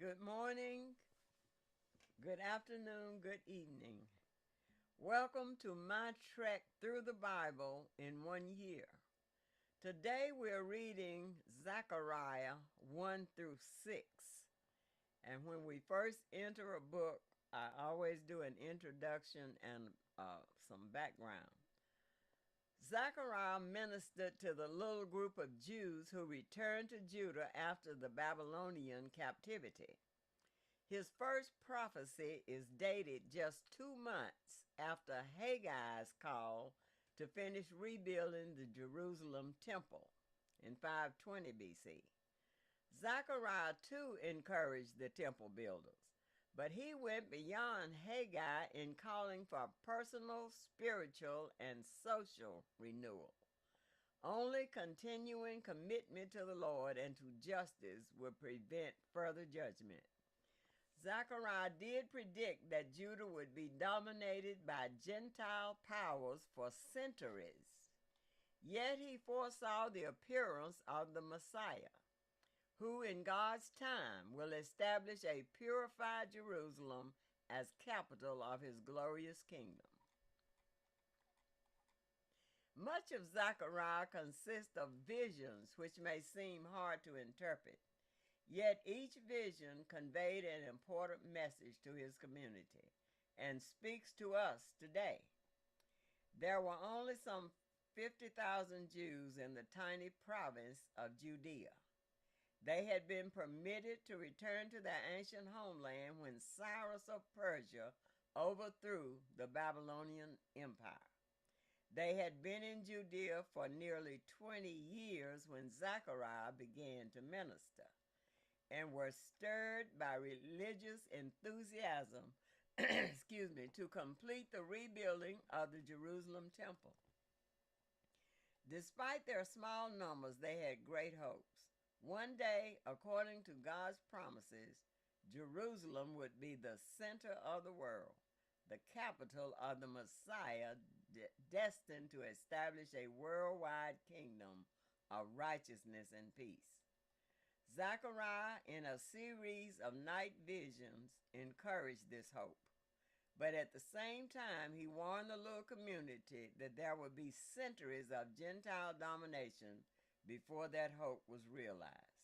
Good morning, good afternoon, good evening. Welcome to my trek through the Bible in 1 year. Today we're reading Zechariah 1 through 6. And when we first enter a book, I always do an introduction and some background. Zechariah ministered to the little group of Jews who returned to Judah after the Babylonian captivity. His first prophecy is dated just 2 months after Haggai's call to finish rebuilding the Jerusalem temple in 520 BC. Zechariah too encouraged the temple builders, but he went beyond Haggai in calling for personal, spiritual, and social renewal. Only continuing commitment to the Lord and to justice will prevent further judgment. Zechariah did predict that Judah would be dominated by Gentile powers for centuries. Yet he foresaw the appearance of the Messiah, who in God's time will establish a purified Jerusalem as capital of his glorious kingdom. Much of Zechariah consists of visions which may seem hard to interpret. Yet each vision conveyed an important message to his community and speaks to us today. There were only some 50,000 Jews in the tiny province of Judea. They had been permitted to return to their ancient homeland when Cyrus of Persia overthrew the Babylonian Empire. They had been in Judea for nearly 20 years when Zechariah began to minister, and were stirred by religious enthusiasm to complete the rebuilding of the Jerusalem temple. Despite their small numbers, they had great hopes. One day, according to God's promises, Jerusalem would be the center of the world, the capital of the Messiah, destined to establish a worldwide kingdom of righteousness and peace. Zechariah, in a series of night visions, encouraged this hope. But at the same time, he warned the little community that there would be centuries of Gentile domination before that hope was realized.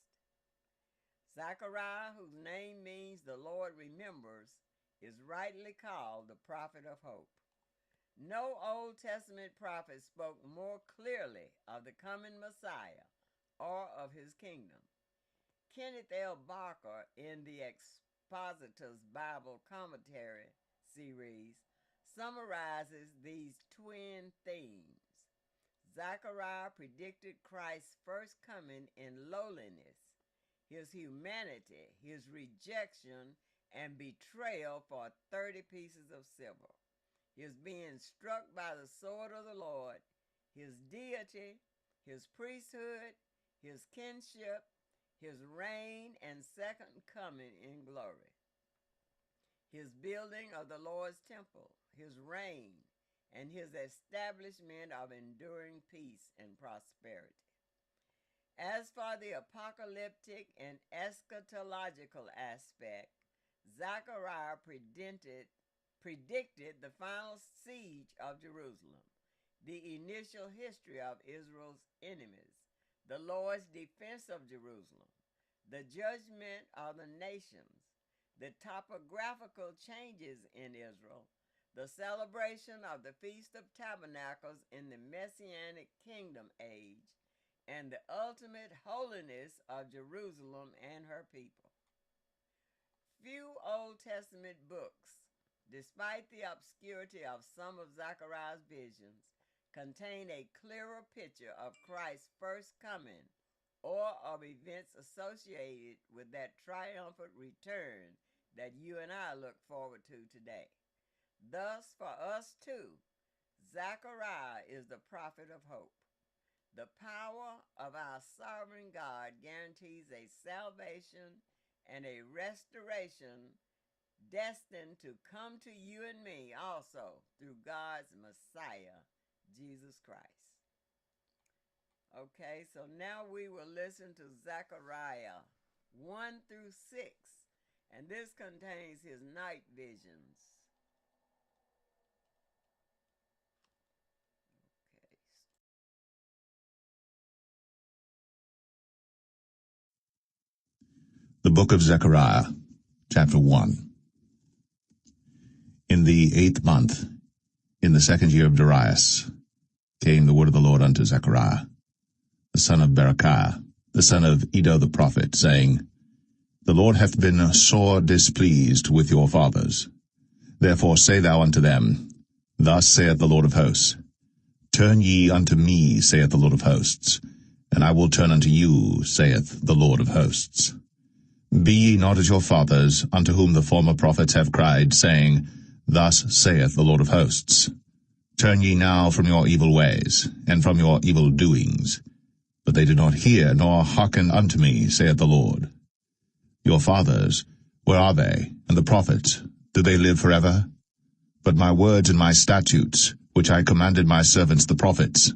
Zechariah, whose name means the Lord remembers, is rightly called the prophet of hope. No Old Testament prophet spoke more clearly of the coming Messiah or of his kingdom. Kenneth L. Barker, in the Expositor's Bible Commentary series, summarizes these twin themes. Zechariah predicted Christ's first coming in lowliness, his humanity, his rejection and betrayal for 30 pieces of silver, his being struck by the sword of the Lord, his deity, his priesthood, his kinship, his reign and second coming in glory, his building of the Lord's temple, his reign, and his establishment of enduring peace and prosperity. As for the apocalyptic and eschatological aspect, Zechariah predicted the final siege of Jerusalem, the initial history of Israel's enemies, the Lord's defense of Jerusalem, the judgment of the nations, the topographical changes in Israel, the celebration of the Feast of Tabernacles in the Messianic Kingdom age, and the ultimate holiness of Jerusalem and her people. Few Old Testament books, despite the obscurity of some of Zechariah's visions, contain a clearer picture of Christ's first coming or of events associated with that triumphant return that you and I look forward to today. Thus, for us too, Zechariah is the prophet of hope. The power of our sovereign God guarantees a salvation and a restoration destined to come to you and me also through God's Messiah, Jesus Christ. Okay, so now we will listen to Zechariah 1 through 6 And this contains his night visions. The Book of Zechariah, chapter 1. In the 8th month, in the 2nd year of Darius, came the word of the Lord unto Zechariah, the son of Berechiah, the son of Iddo the prophet, saying, The Lord hath been sore displeased with your fathers. Therefore say thou unto them, Thus saith the Lord of hosts, Turn ye unto me, saith the Lord of hosts, and I will turn unto you, saith the Lord of hosts. Be ye not as your fathers, unto whom the former prophets have cried, saying, Thus saith the Lord of hosts, Turn ye now from your evil ways, and from your evil doings. But they did not hear, nor hearken unto me, saith the Lord. Your fathers, where are they? And the prophets, do they live forever? But my words and my statutes, which I commanded my servants the prophets,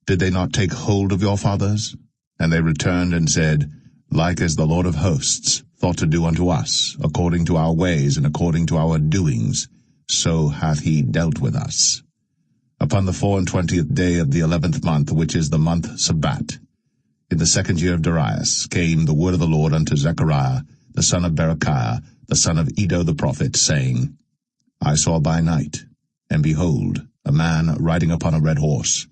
did they not take hold of your fathers? And they returned and said, Like as the Lord of hosts thought to do unto us, according to our ways and according to our doings, so hath he dealt with us. Upon the 24th day of the 11th month, which is the month Sabbat, in the 2nd year of Darius, came the word of the Lord unto Zechariah, the son of Berechiah, the son of Iddo the prophet, saying, I saw by night, and behold, a man riding upon a red horse,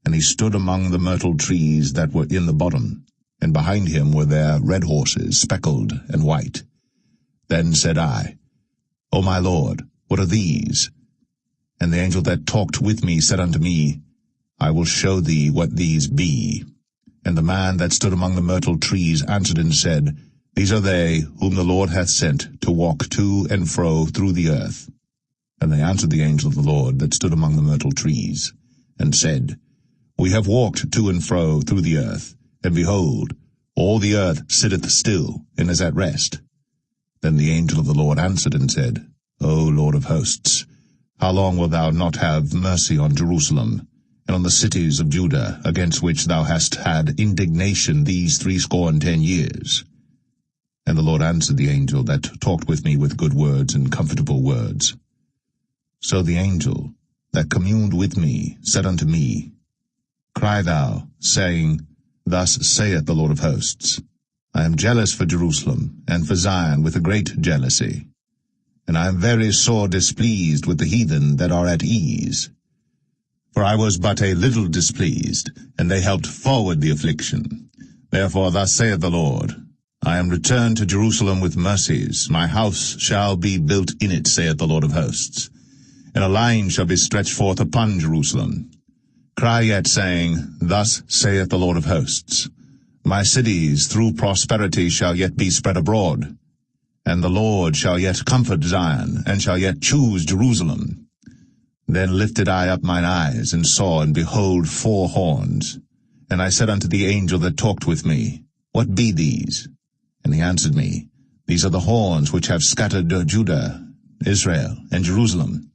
and he stood among the myrtle trees that were in the bottom, and behind him were there red horses, speckled and white. Then said I, O my Lord, what are these? And the angel that talked with me said unto me, I will show thee what these be. And the man that stood among the myrtle trees answered and said, These are they whom the Lord hath sent to walk to and fro through the earth. And they answered the angel of the Lord that stood among the myrtle trees, and said, We have walked to and fro through the earth, and behold, all the earth sitteth still, and is at rest. Then the angel of the Lord answered and said, O Lord of hosts, how long wilt thou not have mercy on Jerusalem, and on the cities of Judah, against which thou hast had indignation these 70 years? And the Lord answered the angel that talked with me with good words and comfortable words. So the angel that communed with me said unto me, Cry thou, saying, Thus saith the Lord of hosts, I am jealous for Jerusalem, and for Zion with a great jealousy. And I am very sore displeased with the heathen that are at ease. For I was but a little displeased, and they helped forward the affliction. Therefore thus saith the Lord, I am returned to Jerusalem with mercies, my house shall be built in it, saith the Lord of hosts. And a line shall be stretched forth upon Jerusalem. Cry yet, saying, Thus saith the Lord of hosts, My cities through prosperity shall yet be spread abroad, and the Lord shall yet comfort Zion, and shall yet choose Jerusalem. Then lifted I up mine eyes, and saw, and behold, 4 horns. And I said unto the angel that talked with me, What be these? And he answered me, These are the horns which have scattered Judah, Israel, and Jerusalem.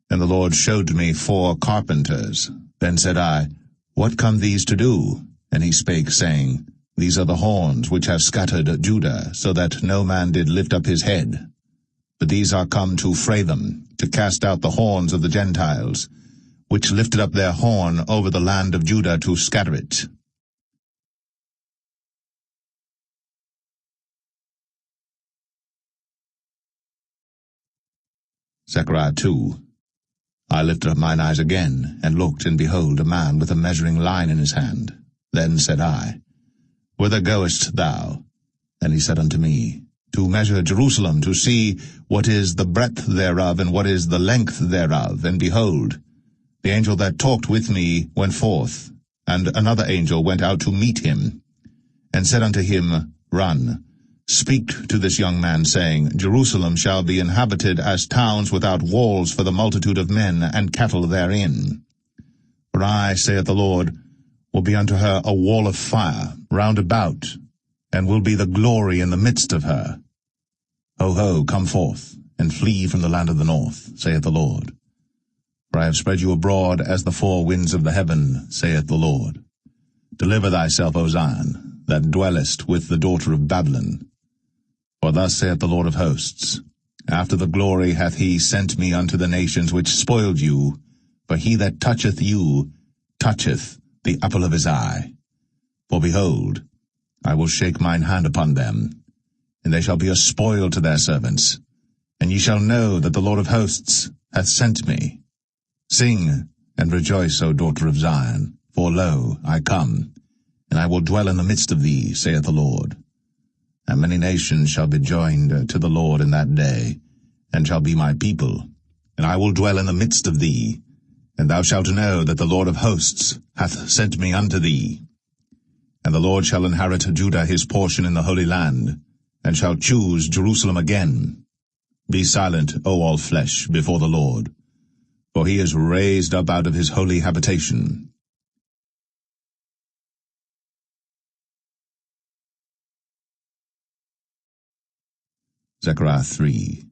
And the Lord showed me 4 carpenters. Then said I, What come these to do? And he spake, saying, These are the horns which have scattered Judah, so that no man did lift up his head. But these are come to fray them, to cast out the horns of the Gentiles, which lifted up their horn over the land of Judah to scatter it. Zechariah 2. I lifted up mine eyes again, and looked, and behold, a man with a measuring line in his hand. Then said I, Whither goest thou? And he said unto me, To measure Jerusalem, to see what is the breadth thereof, and what is the length thereof. And behold, the angel that talked with me went forth, and another angel went out to meet him, and said unto him, Run, speak to this young man, saying, Jerusalem shall be inhabited as towns without walls for the multitude of men and cattle therein. For I, saith the Lord, will be unto her a wall of fire round about, and will be the glory in the midst of her. Ho, ho, come forth, and flee from the land of the north, saith the Lord. For I have spread you abroad as the 4 winds of the heaven, saith the Lord. Deliver thyself, O Zion, that dwellest with the daughter of Babylon. For thus saith the Lord of hosts, After the glory hath he sent me unto the nations which spoiled you, for he that toucheth you toucheth the apple of his eye. For behold, I will shake mine hand upon them, and they shall be a spoil to their servants. And ye shall know that the Lord of hosts hath sent me. Sing and rejoice, O daughter of Zion, for lo, I come, and I will dwell in the midst of thee, saith the Lord. And many nations shall be joined to the Lord in that day, and shall be my people, and I will dwell in the midst of thee, and thou shalt know that the Lord of hosts hath sent me unto thee. And the Lord shall inherit Judah his portion in the Holy Land, and shall choose Jerusalem again. Be silent, O all flesh, before the Lord, for he is raised up out of his holy habitation. Zechariah 3.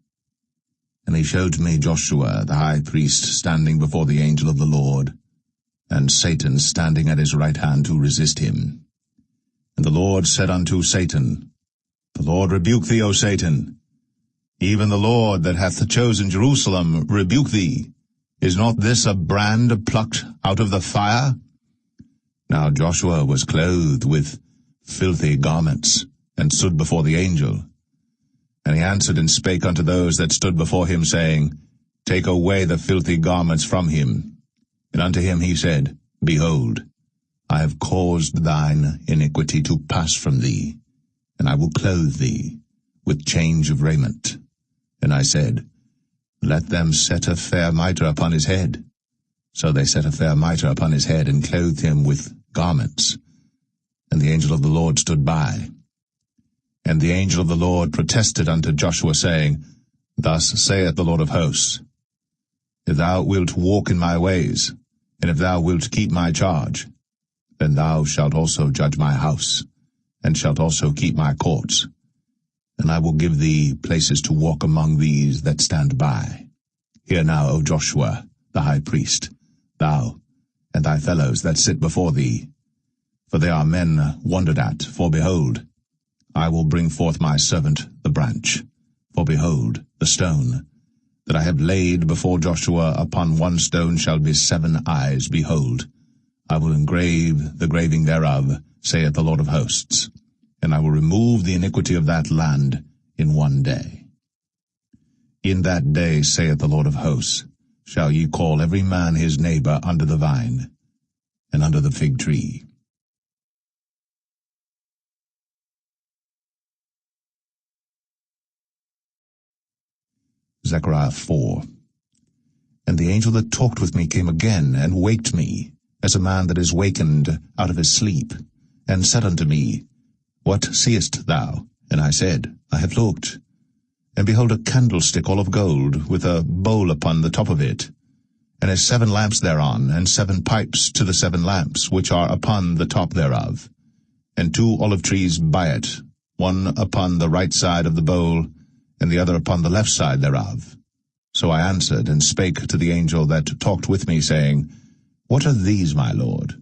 And he showed me Joshua the high priest standing before the angel of the Lord, and Satan standing at his right hand to resist him. And the Lord said unto Satan, The Lord rebuke thee, O Satan. Even the Lord that hath chosen Jerusalem rebuke thee. Is not this a brand plucked out of the fire? Now Joshua was clothed with filthy garments, and stood before the angel. And he answered and spake unto those that stood before him, saying, Take away the filthy garments from him. And unto him he said, Behold, I have caused thine iniquity to pass from thee, and I will clothe thee with change of raiment. And I said, Let them set a fair mitre upon his head. So they set a fair mitre upon his head, and clothed him with garments. And the angel of the Lord stood by. And the angel of the Lord protested unto Joshua, saying, Thus saith the Lord of hosts, If thou wilt walk in my ways, and if thou wilt keep my charge, then thou shalt also judge my house, and shalt also keep my courts. And I will give thee places to walk among these that stand by. Hear now, O Joshua, the high priest, thou, and thy fellows that sit before thee. For they are men wondered at, for behold, I will bring forth my servant the branch. For behold, the stone that I have laid before Joshua upon one stone shall be 7 eyes. Behold, I will engrave the graving thereof, saith the Lord of hosts, and I will remove the iniquity of that land in one day. In that day, saith the Lord of hosts, shall ye call every man his neighbor under the vine, and under the fig tree. Zechariah 4. And the angel that talked with me came again, and waked me, as a man that is wakened out of his sleep, and said unto me, What seest thou? And I said, I have looked, and behold a candlestick all of gold, with a bowl upon the top of it, and has 7 lamps thereon, and 7 pipes to the 7 lamps, which are upon the top thereof, and 2 olive trees by it, one upon the right side of the bowl, and the other upon the left side thereof. So I answered and spake to the angel that talked with me, saying, What are these, my lord?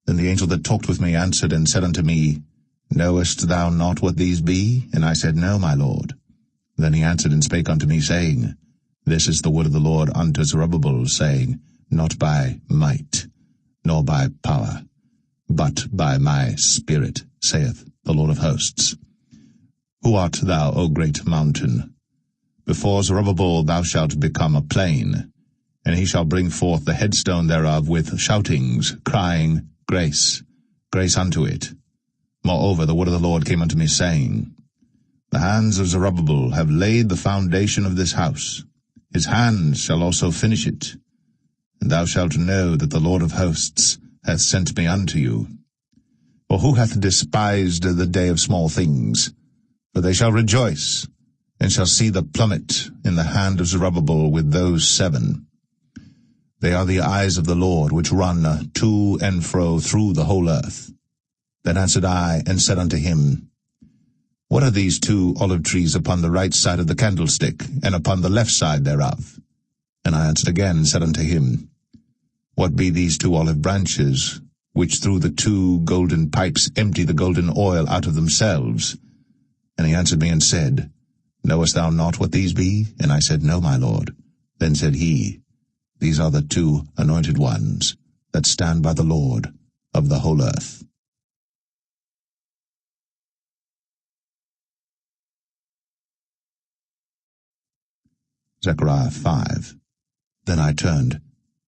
Then the angel that talked with me answered and said unto me, Knowest thou not what these be? And I said, No, my lord. Then he answered and spake unto me, saying, This is the word of the Lord unto Zerubbabel, saying, Not by might, nor by power, but by my Spirit, saith the Lord of hosts. Who art thou, O great mountain? Before Zerubbabel thou shalt become a plain, and he shall bring forth the headstone thereof with shoutings, crying, Grace, grace unto it. Moreover, the word of the Lord came unto me, saying, The hands of Zerubbabel have laid the foundation of this house. His hands shall also finish it. And thou shalt know that the Lord of hosts hath sent me unto you. For who hath despised the day of small things? For they shall rejoice, and shall see the plummet in the hand of Zerubbabel with those 7. They are the eyes of the Lord, which run to and fro through the whole earth. Then answered I, and said unto him, What are these 2 olive trees upon the right side of the candlestick, and upon the left side thereof? And I answered again, and said unto him, What be these 2 olive branches, which through the 2 golden pipes empty the golden oil out of themselves? And he answered me and said, Knowest thou not what these be? And I said, No, my lord. Then said he, These are the 2 anointed ones that stand by the Lord of the whole earth. Zechariah 5. Then I turned,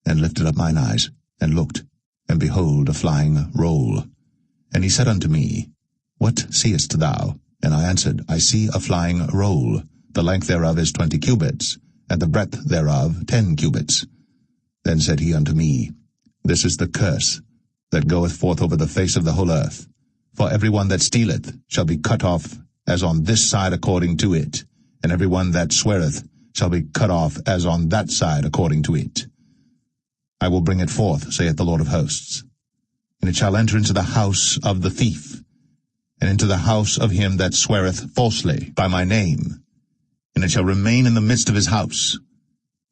and lifted up mine eyes, and looked, and behold a flying roll. And he said unto me, What seest thou? And I answered, I see a flying roll. The length thereof is 20 cubits, and the breadth thereof 10 cubits. Then said he unto me, This is the curse that goeth forth over the face of the whole earth. For every one that stealeth shall be cut off as on this side according to it, and every one that sweareth shall be cut off as on that side according to it. I will bring it forth, saith the Lord of hosts, and it shall enter into the house of the thief, and into the house of him that sweareth falsely by my name, and it shall remain in the midst of his house,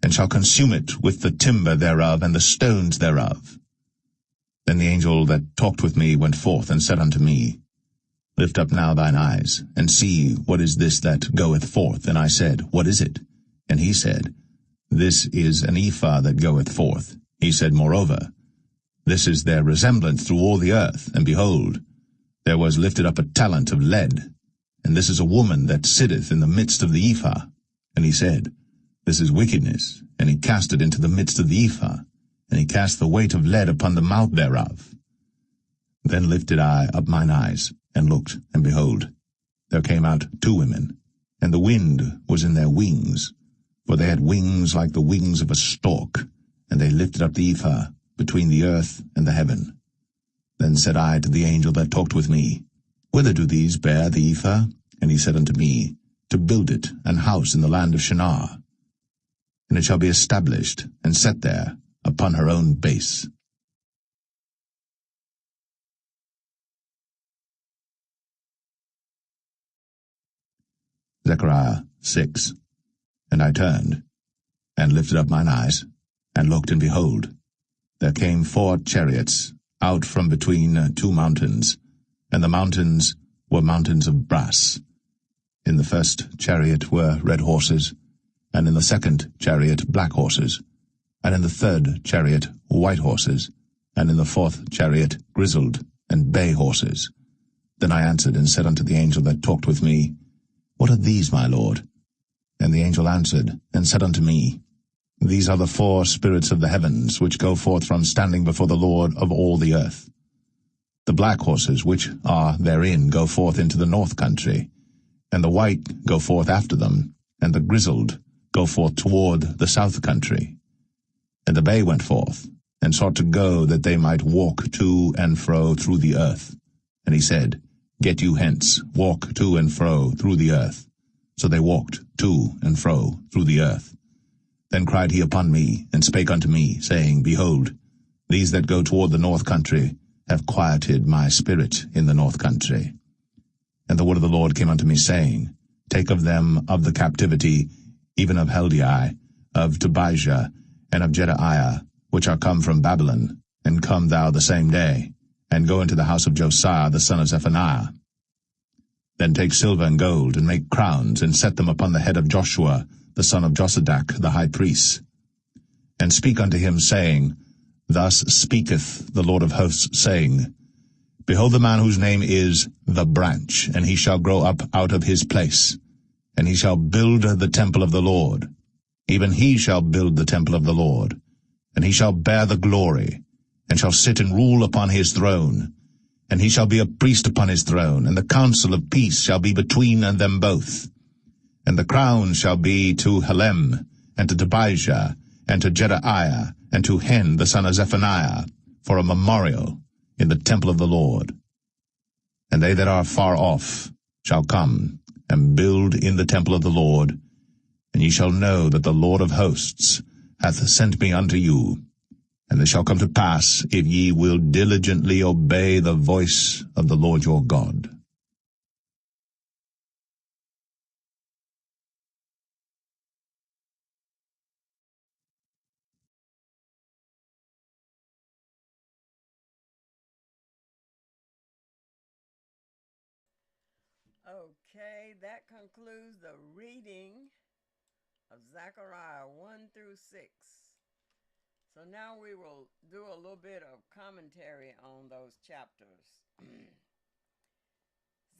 and shall consume it with the timber thereof and the stones thereof. Then the angel that talked with me went forth and said unto me, Lift up now thine eyes, and see what is this that goeth forth. And I said, What is it? And he said, This is an ephah that goeth forth. He said, Moreover, this is their resemblance through all the earth. And behold, there was lifted up a talent of lead, and this is a woman that sitteth in the midst of the ephah. And he said, This is wickedness. And he cast it into the midst of the ephah, and he cast the weight of lead upon the mouth thereof. Then lifted I up mine eyes, and looked, and behold, there came out 2 women, and the wind was in their wings, for they had wings like the wings of a stork, and they lifted up the ephah between the earth and the heaven. Then said I to the angel that talked with me, Whither do these bear the ephah? And he said unto me, To build it an house in the land of Shinar. And it shall be established and set there upon her own base. Zechariah 6. And I turned, and lifted up mine eyes, and looked, and behold, there came 4 chariots out from between 2 mountains, and the mountains were mountains of brass. In the first chariot were red horses, and in the second chariot black horses, and in the third chariot white horses, and in the fourth chariot grizzled and bay horses. Then I answered and said unto the angel that talked with me, What are these, my lord? And the angel answered and said unto me, These are the 4 spirits of the heavens, which go forth from standing before the Lord of all the earth. The black horses which are therein go forth into the north country, and the white go forth after them, and the grizzled go forth toward the south country. And the bay went forth, and sought to go, that they might walk to and fro through the earth. And he said, Get you hence, walk to and fro through the earth. So they walked to and fro through the earth. Then cried he upon me, and spake unto me, saying, Behold, these that go toward the north country have quieted my spirit in the north country. And the word of the Lord came unto me, saying, Take of them of the captivity, even of Heldai, of Tobijah, and of Jedaiah, which are come from Babylon, and come thou the same day, and go into the house of Josiah the son of Zephaniah. Then take silver and gold, and make crowns, and set them upon the head of Joshua the son of Josadak the high priest. And speak unto him, saying, Thus speaketh the Lord of hosts, saying, Behold, the man whose name is the branch, and he shall grow up out of his place, and he shall build the temple of the Lord. Even he shall build the temple of the Lord, and he shall bear the glory, and shall sit and rule upon his throne. And he shall be a priest upon his throne, and the counsel of peace shall be between them both. And the crown shall be to Helem, and to Tobijah, and to Jedaiah, and to Hen the son of Zephaniah, for a memorial in the temple of the Lord. And they that are far off shall come, and build in the temple of the Lord. And ye shall know that the Lord of hosts hath sent me unto you. And it shall come to pass, if ye will diligently obey the voice of the Lord your God. Okay, that concludes the reading of Zechariah 1 through 6. So now we will do a little bit of commentary on those chapters.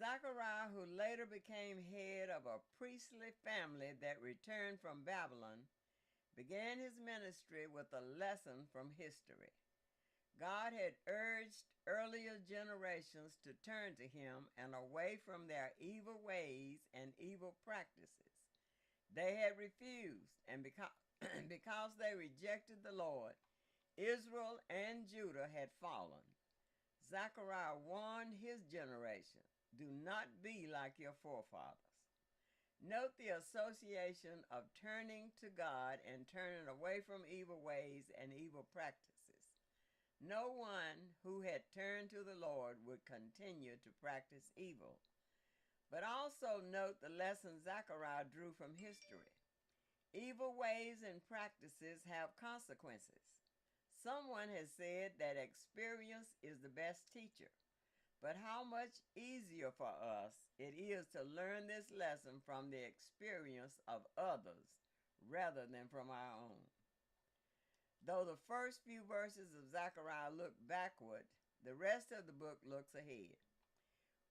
Zechariah, who later became head of a priestly family that returned from Babylon, began his ministry with a lesson from history. God had urged earlier generations to turn to him and away from their evil ways and evil practices. They had refused, and because they rejected the Lord, Israel and Judah had fallen. Zechariah warned his generation, do not be like your forefathers. Note the association of turning to God and turning away from evil ways and evil practices. No one who had turned to the Lord would continue to practice evil. But also note the lesson Zechariah drew from history. Evil ways and practices have consequences. Someone has said that experience is the best teacher. But how much easier for us it is to learn this lesson from the experience of others rather than from our own. Though the first few verses of Zechariah look backward, the rest of the book looks ahead.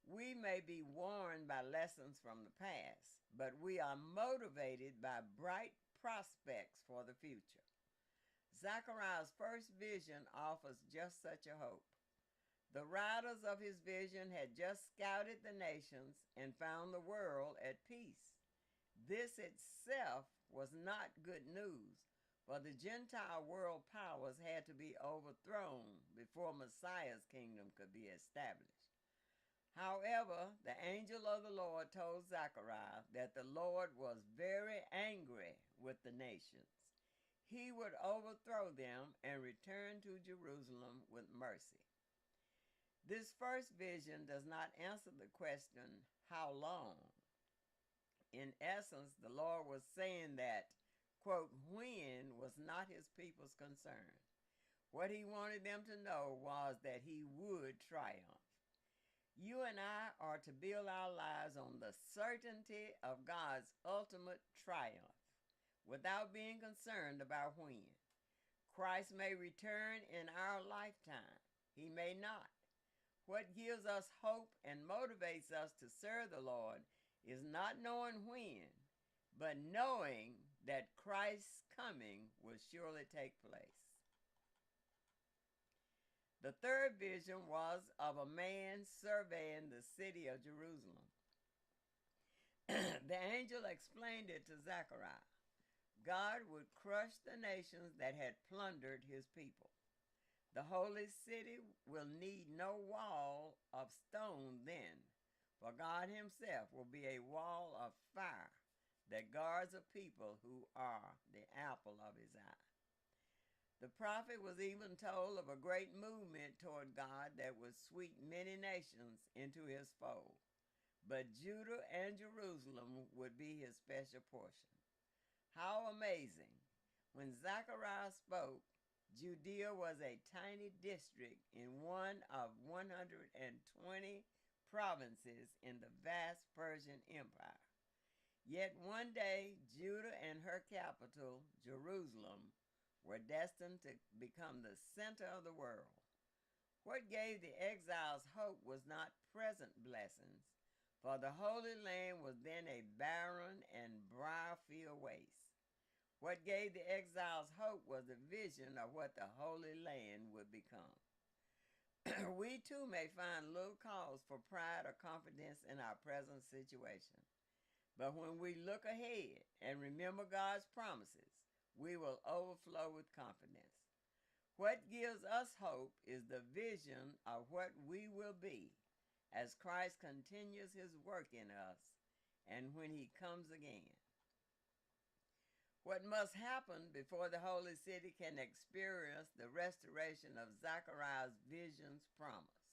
We may be warned by lessons from the past, but we are motivated by bright prospects for the future. Zechariah's first vision offers just such a hope. The writers of his vision had just scouted the nations and found the world at peace. This itself was not good news, for the Gentile world powers had to be overthrown before Messiah's kingdom could be established. However, the angel of the Lord told Zechariah that the Lord was very angry with the nations. He would overthrow them and return to Jerusalem with mercy. This first vision does not answer the question, how long? In essence, the Lord was saying that, quote, when was not his people's concern. What he wanted them to know was that he would triumph. You and I are to build our lives on the certainty of God's ultimate triumph without being concerned about when. Christ may return in our lifetime. He may not. What gives us hope and motivates us to serve the Lord is not knowing when, but knowing that Christ's coming will surely take place. The third vision was of a man surveying the city of Jerusalem. The angel explained it to Zechariah. God would crush the nations that had plundered his people. The holy city will need no wall of stone then, for God himself will be a wall of fire that guards a people who are the apple of his eye. The prophet was even told of a great movement toward God that would sweep many nations into his fold, but Judah and Jerusalem would be his special portion. How amazing! When Zechariah spoke, Judea was a tiny district in one of 120 provinces in the vast Persian Empire. Yet one day, Judah and her capital, Jerusalem, were destined to become the center of the world. What gave the exiles hope was not present blessings, for the Holy Land was then a barren and briar-filled waste. What gave the exiles hope was the vision of what the Holy Land would become. We too may find little cause for pride or confidence in our present situation. But when we look ahead and remember God's promises, we will overflow with confidence. What gives us hope is the vision of what we will be as Christ continues his work in us and when he comes again. What must happen before the holy city can experience the restoration of Zechariah's vision's promise?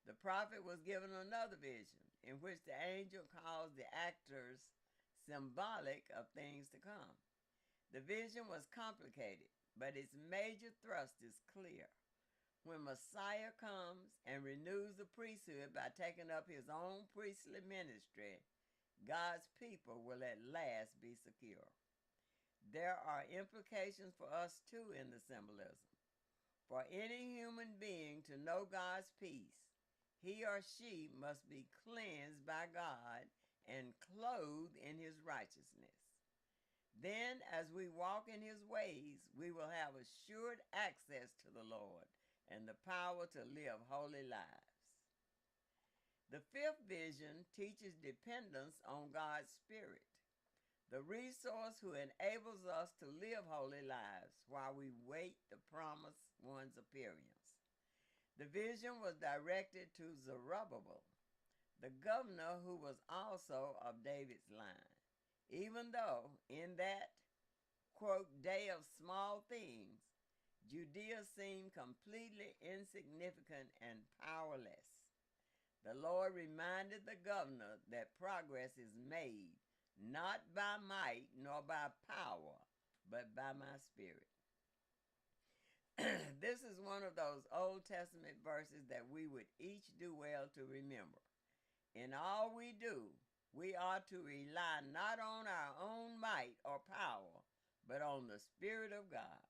The prophet was given another vision in which the angel calls the actors symbolic of things to come. The vision was complicated, but its major thrust is clear. When Messiah comes and renews the priesthood by taking up his own priestly ministry, God's people will at last be secure. There are implications for us too in the symbolism. For any human being to know God's peace, he or she must be cleansed by God and clothed in his righteousness. Then, as we walk in his ways, we will have assured access to the Lord and the power to live holy lives. The fifth vision teaches dependence on God's Spirit, the resource who enables us to live holy lives while we wait the promised one's appearance. The vision was directed to Zerubbabel, the governor who was also of David's line, even though in that, quote, day of small things, Judea seemed completely insignificant and powerless. The Lord reminded the governor that progress is made not by might nor by power, but by my spirit. This is one of those Old Testament verses that we would each do well to remember. In all we do, we ought to rely not on our own might or power, but on the Spirit of God.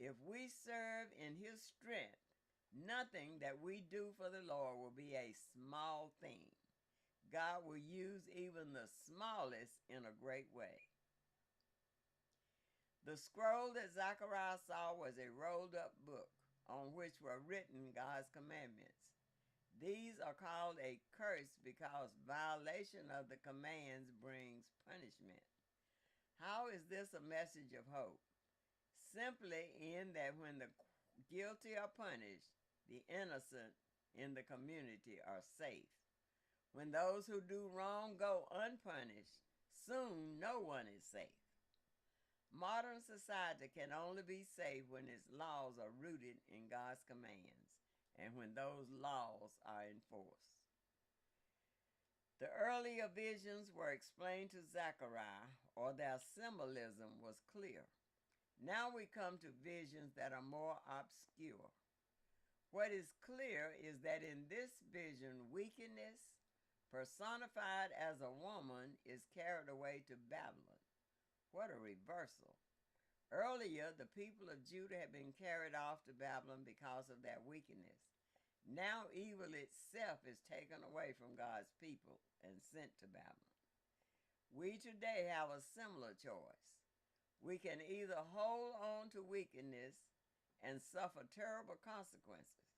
If we serve in his strength, nothing that we do for the Lord will be a small thing. God will use even the smallest in a great way. The scroll that Zechariah saw was a rolled up book on which were written God's commandments. These are called a curse because violation of the commands brings punishment. How is this a message of hope? Simply in that when the guilty are punished, the innocent in the community are safe. When those who do wrong go unpunished, soon no one is safe. Modern society can only be safe when its laws are rooted in God's commands and when those laws are enforced. The earlier visions were explained to Zechariah, or their symbolism was clear. Now we come to visions that are more obscure. What is clear is that in this vision, wickedness, personified as a woman, is carried away to Babylon. What a reversal. Earlier, the people of Judah had been carried off to Babylon because of their wickedness. Now evil itself is taken away from God's people and sent to Babylon. We today have a similar choice. We can either hold on to wickedness and suffer terrible consequences,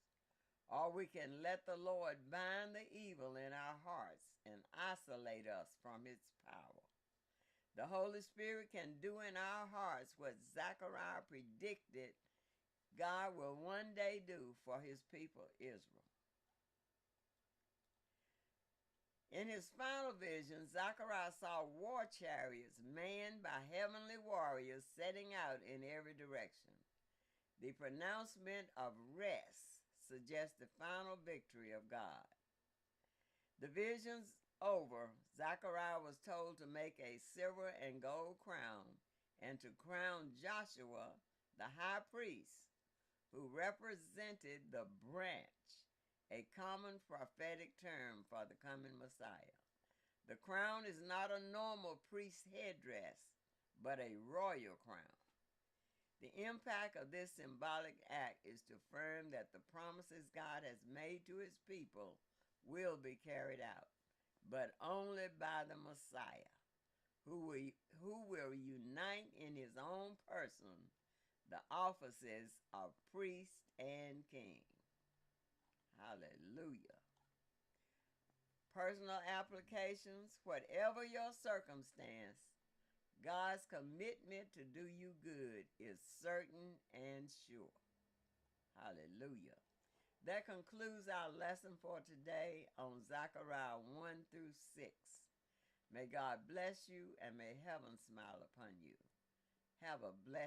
or we can let the Lord bind the evil in our hearts and isolate us from its power. The Holy Spirit can do in our hearts what Zechariah predicted God will one day do for his people Israel. In his final vision, Zechariah saw war chariots manned by heavenly warriors setting out in every direction. The pronouncement of rest suggests the final victory of God. The visions over, Zechariah was told to make a silver and gold crown and to crown Joshua, the high priest, who represented the branch, a common prophetic term for the coming Messiah. The crown is not a normal priest's headdress, but a royal crown. The impact of this symbolic act is to affirm that the promises God has made to his people will be carried out, but only by the Messiah, who will unite in his own person the offices of priest and king. Hallelujah. Personal applications, whatever your circumstance, God's commitment to do you good is certain and sure. Hallelujah. That concludes our lesson for today on Zechariah 1 through 6. May God bless you and may heaven smile upon you. Have a blessed